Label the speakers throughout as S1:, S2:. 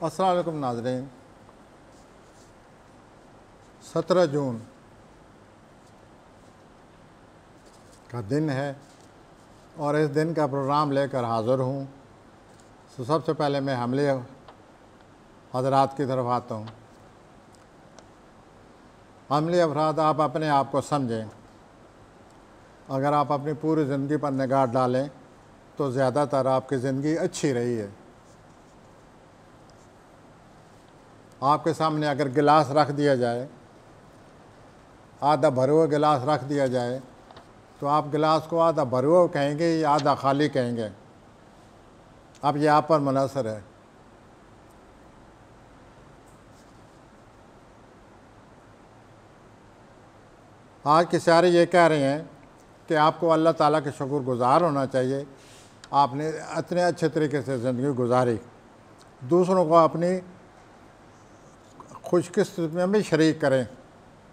S1: अस्सलाम वालेकुम नाज़रीन। 17 जून का दिन है और इस दिन का प्रोग्राम लेकर हाज़िर हूँ। तो सबसे पहले मैं हमले हज़रात की तरफ आता हूँ। हमले अफराद, आप अपने आप को समझें। अगर आप अपनी पूरी ज़िंदगी पर निगाह डालें तो ज़्यादातर आपकी ज़िंदगी अच्छी रही है। आपके सामने अगर गिलास रख दिया जाए, आधा भरे हुए गिलास रख दिया जाए, तो आप गिलास को आधा भरे हुए कहेंगे या आधा खाली कहेंगे? अब ये आप पर मुनहसर है। आज के शायरे ये कह रहे हैं कि आपको अल्लाह ताला के शुक्रगुज़ार होना चाहिए, आपने इतने अच्छे तरीके से ज़िंदगी गुजारी। दूसरों को अपनी खुशकिस्मती में शरीक करें,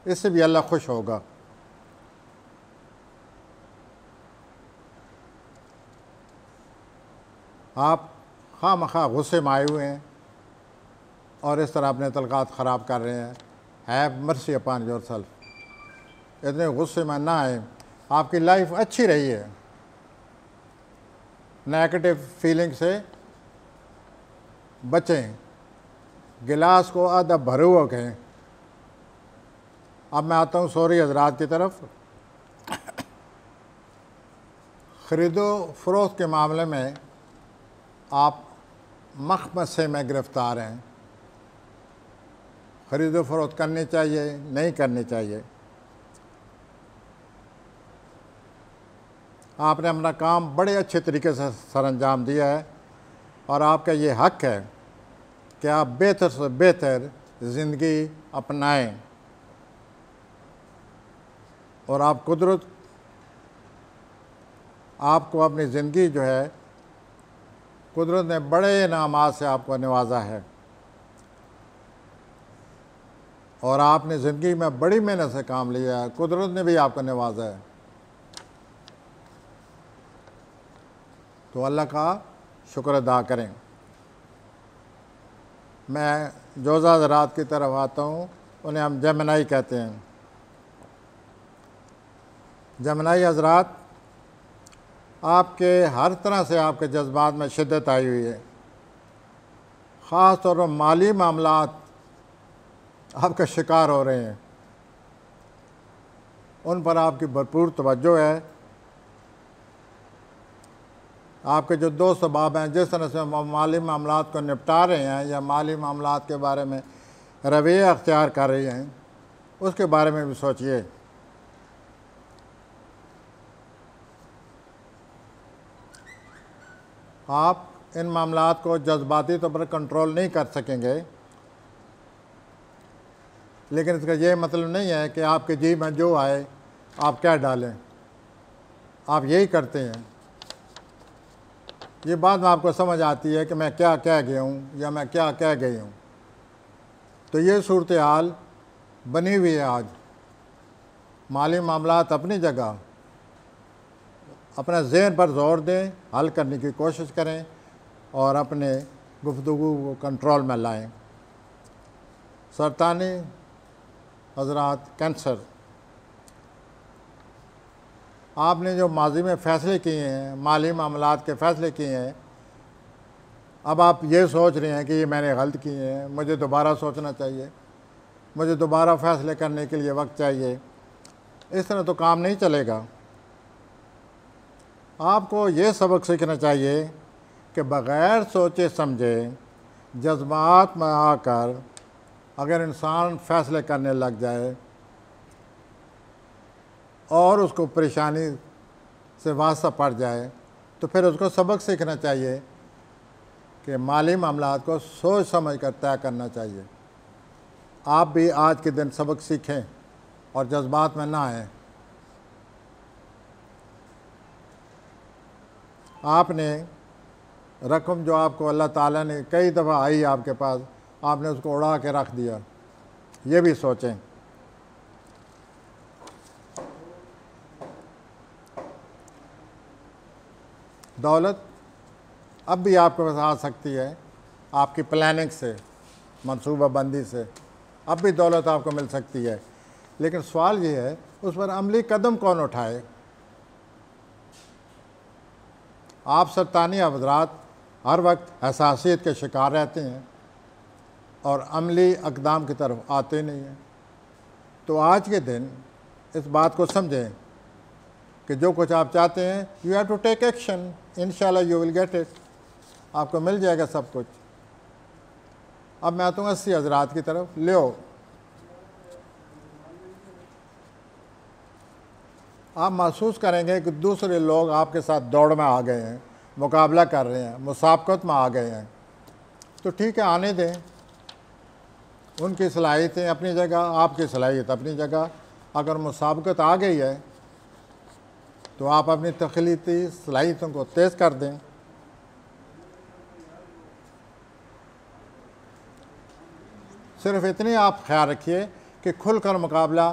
S1: इससे भी अल्लाह खुश होगा। आप खामखा गुस्से में आए हुए हैं और इस तरह अपने तलक़ात ख़राब कर रहे हैं। Have mercy upon yourself. इतने गुस्से में ना आए, आपकी लाइफ अच्छी रही है। नेगेटिव फीलिंग से बचें, गिलास को आधा भरे हुआ कहें। अब मैं आता हूँ सॉरी हज़रात की तरफ। ख़रीदो फ़रोख्त के मामले में आप मखमसे में गिरफ़्तार हैं। ख़रीदो फ़रोख्त करनी चाहिए, नहीं करनी चाहिए। आपने अपना काम बड़े अच्छे तरीके से सरअंजाम दिया है और आपका ये हक़ है कि आप बेहतर से बेहतर ज़िंदगी अपनाएं। और आप कुदरत आपको अपनी ज़िंदगी जो है, कुदरत ने बड़े इनामात से आपको नवाजा है और आपने ज़िंदगी में बड़ी मेहनत से काम लिया है। कुदरत ने भी आपको नवाजा है, तो अल्लाह का शुक्र अदा करें। मैं जोज़ा हज़रात की तरफ आता हूँ, उन्हें हम जमनाई कहते हैं। जमनाई हज़रात, आपके हर तरह से आपके जज्बात में शिद्दत आई हुई है। ख़ास तौर पर माली मामलात आपका शिकार हो रहे हैं, उन पर आपकी भरपूर तवज्जो है। आपके जो दोस्त अहबाब हैं, जिस तरह से माली मामलात को निपटा रहे हैं या माली मामलात के बारे में रवैया अख्तियार कर रहे हैं, उसके बारे में भी सोचिए। आप इन मामलात को जज्बाती तौर पर कंट्रोल नहीं कर सकेंगे, लेकिन इसका ये मतलब नहीं है कि आपके जी में जो आए आप क्या डालें, आप यही करते हैं। ये बात में आपको समझ आती है कि मैं क्या कह गया हूँ या मैं क्या कह गई हूँ। तो ये सूरत हाल बनी हुई है आज। माली मामलात अपनी जगह, अपने ज़हन पर ज़ोर दें, हल करने की कोशिश करें और अपने गुफ्तगू को कंट्रोल में लाएं। सरतानी हज़रात, कैंसर, आपने जो माजी में फ़ैसले किए हैं, माली मामलात के फ़ैसले किए हैं, अब आप ये सोच रहे हैं कि ये मैंने गलत किए हैं, मुझे दोबारा सोचना चाहिए, मुझे दोबारा फ़ैसले करने के लिए वक्त चाहिए। इस तरह तो काम नहीं चलेगा। आपको ये सबक सीखना चाहिए कि बग़ैर सोचे समझे जज्बात में आकर अगर इंसान फ़ैसले करने लग जाए और उसको परेशानी से वास्ता पड़ जाए, तो फिर उसको सबक सीखना चाहिए कि माली मामलात को सोच समझ कर तय करना चाहिए। आप भी आज के दिन सबक सीखें और जज्बात में ना आएँ। आपने रकम जो आपको अल्लाह ताला ने कई दफ़ा आई आपके पास, आपने उसको उड़ा के रख दिया, ये भी सोचें। दौलत अब भी आपके पास आ सकती है, आपकी प्लानिंग से, मनसूबाबंदी से अब भी दौलत आपको मिल सकती है। लेकिन सवाल ये है उस पर अमली कदम कौन उठाए। आप सरतानी हज़रात हर वक्त हसासियत के शिकार रहते हैं और अमली अक़दाम की तरफ आते नहीं हैं। तो आज के दिन इस बात को समझें कि जो कुछ आप चाहते हैं you have to take action, इंशाल्लाह यू विल गेट इट, आपको मिल जाएगा सब कुछ। अब मैं आता हूँ 80 हज़रात की तरफ। लो आप महसूस करेंगे कि दूसरे लोग आपके साथ दौड़ में आ गए हैं, मुकाबला कर रहे हैं, मुसाबकत में आ गए हैं, तो ठीक है, आने दें। उनकी सलाहियतें अपनी जगह, आपकी सलाहियत अपनी जगह। अगर मुसाबकत आ गई है तो आप अपनी तख्लीकी सलाहियतों को तेज़ कर दें। सिर्फ इतनी आप ख्याल रखिए कि खुलकर मुकाबला,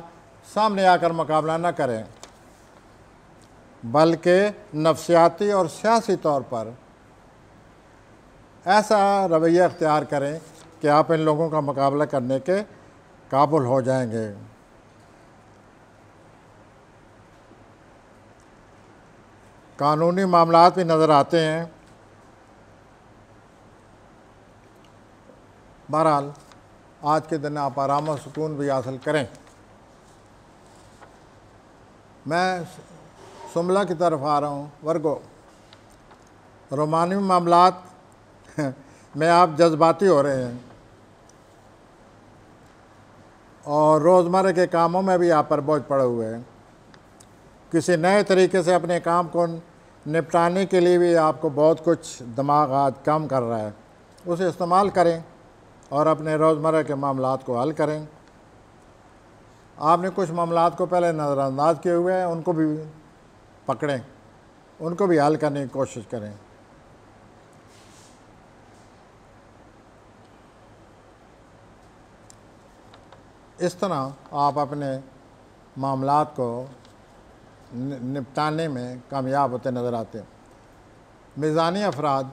S1: सामने आकर मुकाबला न करें, बल्कि नफ्सियाती और सियासी तौर पर ऐसा रवैया अख्तियार करें कि आप इन लोगों का मुकाबला करने के काबिल हो जाएंगे। कानूनी मामलात भी नज़र आते हैं। बहरहाल आज के दिन आप आराम और सुकून भी हासिल करें। मैं सुमला की तरफ आ रहा हूँ। वर्गो, रोमानी मामलात में आप जज्बाती हो रहे हैं और रोज़मर्रा के कामों में भी आप पर बोझ पड़े हुए हैं। किसी नए तरीके से अपने काम को निपटाने के लिए भी आपको बहुत कुछ दिमाग आज काम कर रहा है, उसे इस्तेमाल करें और अपने रोज़मर्रा के मामलात को हल करें। आपने कुछ मामलात को पहले नज़रअंदाज किए हुए हैं, उनको भी पकड़ें, उनको भी हल करने की कोशिश करें। इस तरह आप अपने मामलात को निपटाने में कामयाब होते नज़र आते हैं। मिज़ानी अफराद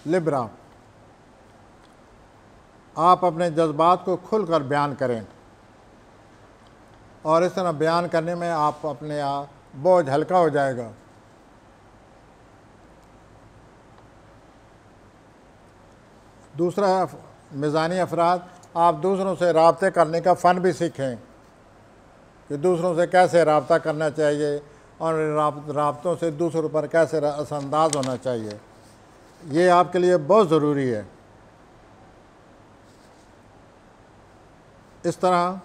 S1: लिब्रा, आप अपने जज्बात को खुलकर बयान करें और इस तरह बयान करने में आप अपने आप बोझ हल्का हो जाएगा। दूसरा, मिज़ानी अफराद, आप दूसरों से राब्ते करने का फ़न भी सीखें कि दूसरों से कैसे राब्ता करना चाहिए और राब्तों से दूसरों पर कैसे असरअंदाज होना चाहिए। ये आपके लिए बहुत ज़रूरी है। इस तरह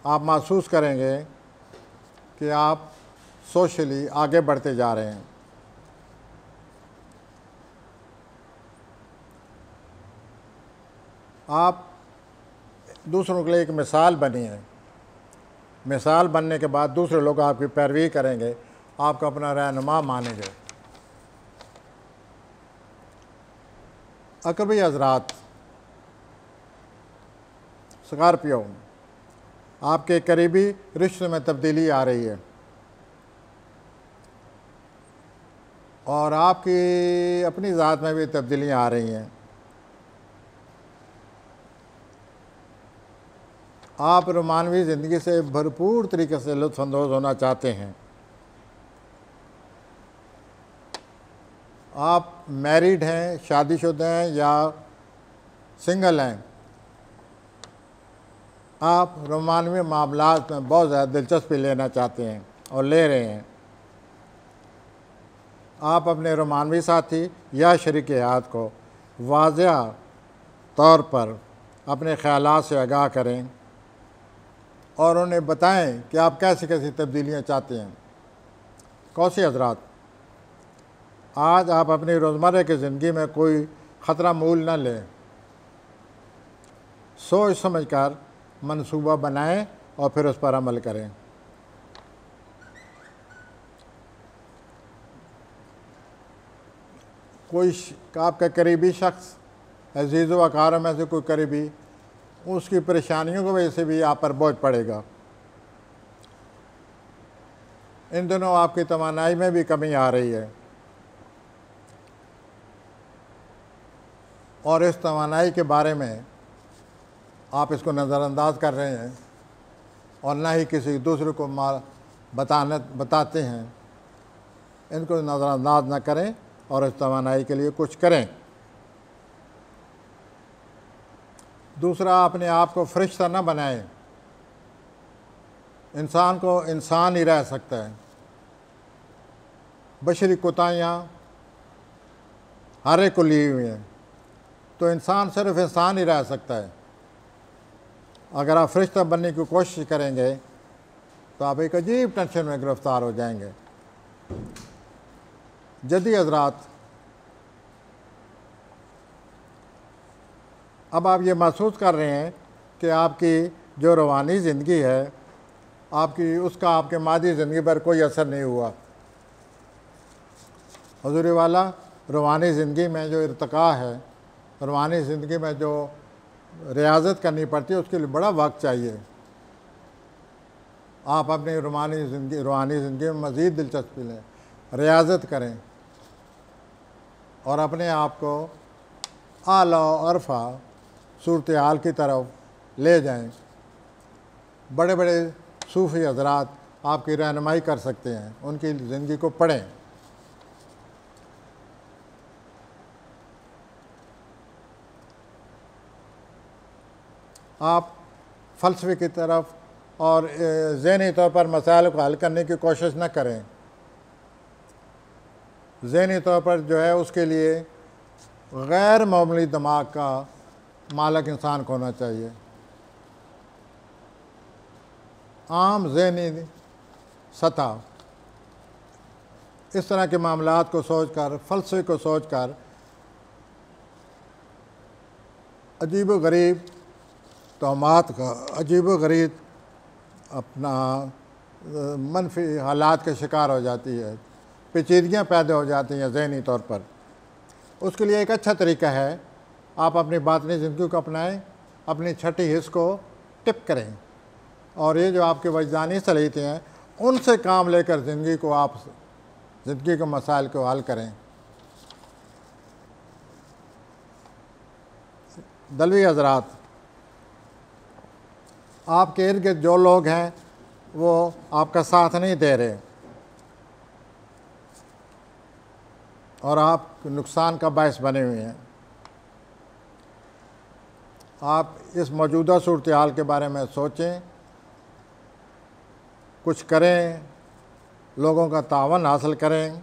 S1: आप महसूस करेंगे कि आप सोशली आगे बढ़ते जा रहे हैं। आप दूसरों के लिए एक मिसाल बनी है। मिसाल बनने के बाद दूसरे लोग आपकी पैरवी करेंगे, आपको अपना रहनुमा मानेंगे। अकबरी हज़रात, स्कॉर्पियो, आपके करीबी रिश्ते में तब्दीली आ रही है और आपकी अपनी ज़ात में भी तब्दीलियाँ आ रही हैं। आप रोमानवी ज़िंदगी से भरपूर तरीके से लुत्फ़अंदोज़ होना चाहते हैं। आप मैरिड हैं, शादीशुदा हैं या सिंगल हैं, आप रोमानवी मामलात में बहुत ज़्यादा दिलचस्पी लेना चाहते हैं और ले रहे हैं। आप अपने रोमानवी साथी या शरीक हयात को वाज़ेह तौर पर अपने ख़यालात से आगाह करें और उन्हें बताएं कि आप कैसी कैसी तब्दीलियाँ चाहते हैं। कौसी हज़रात, आज आप अपनी रोज़मर्रा की ज़िंदगी में कोई ख़तरा मूल न लें, सोच समझ कर मनसूबा बनाएं और फिर उस पर अमल करें। कोई आपका करीबी शख्स, अजीज़ व अकारों में से कोई करीबी, उसकी परेशानियों की वजह से भी आप पर बोझ पड़ेगा। इन दिनों आपकी तवानाई में भी कमी आ रही है। और इस तवानाई के बारे में आप इसको नज़रअंदाज कर रहे हैं और ना ही किसी दूसरे को बताते हैं। इनको नज़रअंदाज ना करें और इस तवानाई के लिए कुछ करें। दूसरा, अपने आप को फरिश्ता ना बनाएं। इंसान को इंसान ही रह सकता है। बशरी कोताहियाँ हर एक को ली हुई हैं, तो इंसान सिर्फ इंसान ही रह सकता है। अगर आप फरिश्ता बनने की कोशिश करेंगे तो आप एक अजीब टेंशन में गिरफ्तार हो जाएंगे। जदी हज़रात, अब आप ये महसूस कर रहे हैं कि आपकी जो रूहानी ज़िंदगी है, आपकी उसका आपके मादी ज़िंदगी पर कोई असर नहीं हुआ। हुज़ूर वाला, रूहानी ज़िंदगी में जो इर्तिका है, रूहानी ज़िंदगी में जो रियाज़त करनी पड़ती है, उसके लिए बड़ा वक्त चाहिए। आप अपनी रूहानी ज़िंदगी में मज़ीद दिलचस्पी लें, रियाज़त करें और अपने आप को आला अरफा सूरत हाल की तरफ ले जाएं। बड़े बड़े सूफ़ी हज़रात आपकी रहनुमाई कर सकते हैं, उनकी ज़िंदगी को पढ़ें। आप फ़लसफ़े की तरफ और ज़हनी तौर पर मसाइल को हल करने की कोशिश न करें। ज़हनी तौर पर जो है उसके लिए गैर मामूली दिमाग का मालिक इंसान को होना चाहिए। आम ज़हनी सतह इस तरह के मामलात को सोचकर, फ़लसफ़े को सोचकर अजीब व गरीब तोहमात का, अजीब व गरीब अपना मनफी हालात के शिकार हो जाती है, पेचीदगियाँ पैदा हो जाती हैं ज़हनी तौर पर। उसके लिए एक अच्छा तरीका है, आप अपनी बातनी ज़िंदगी को अपनाएं, अपनी छठी हिस्स को टिप करें और ये जो आपके वजदानी सलीते हैं उनसे काम लेकर ज़िंदगी को, आप ज़िंदगी के मसाइल को हल करें। दलवी हज़रात, आपके इर्द गिर्द जो लोग हैं वो आपका साथ नहीं दे रहे और आप नुकसान का बायस बने हुए हैं। आप इस मौजूदा सूरत हाल के बारे में सोचें, कुछ करें, लोगों का तावन हासिल करें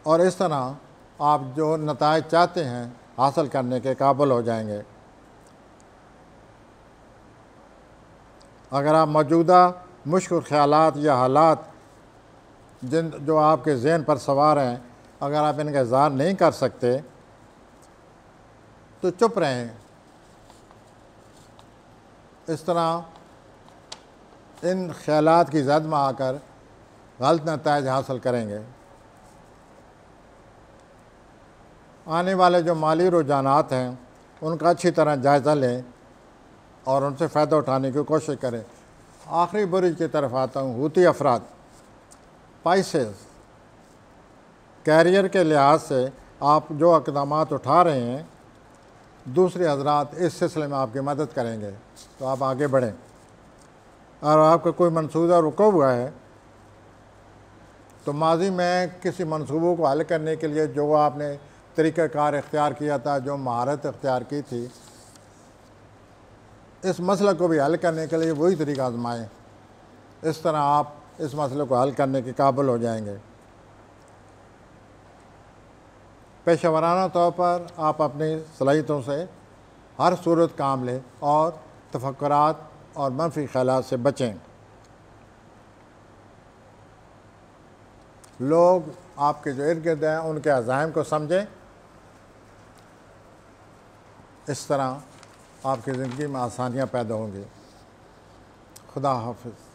S1: और इस तरह आप जो नताइज चाहते हैं हासिल करने के काबिल हो जाएंगे। अगर आप मौजूदा मुश्किल ख़यालात या हालात जो आपके ज़हन पर सवार हैं, अगर आप इनका इज़हार नहीं कर सकते तो चुप रहें। इस तरह इन ख़यालात की ज़द में आकर गलत नताइज हासिल करेंगे। आने वाले जो माली रुझानात हैं उनका अच्छी तरह जायज़ा लें और उनसे फ़ायदा उठाने की कोशिश करें। आखिरी बुरुज की तरफ आता हूँ। हूती अफराद, पाइसेस, कैरियर के लिहाज से आप जो इक़दामात उठा रहे हैं, दूसरे हज़रात इस सिलसिले में आपकी मदद करेंगे, तो आप आगे बढ़ें। और आपका कोई मंसूबा रुका हुआ है तो माजी में किसी मंसूबों को हल करने के लिए जो आपने तरीक़ाकार इख्तियार किया था, जो महारत इख्तियार की थी, इस मसले को भी हल करने के लिए वही तरीका आजमाएं। इस तरह आप इस मसले को हल करने के काबिल हो जाएंगे। पेशेवराना तौर पर आप अपनी सलाहियतों से हर सूरत काम लें और तफक्कुरात और मनफी ख़यालात से बचें। लोग आपके जो इर्द गिर्द हैं उनके अज़ाइम को समझें। इस तरह आपकी ज़िंदगी में आसानियाँ पैदा होंगी। खुदा हाफ़िज़।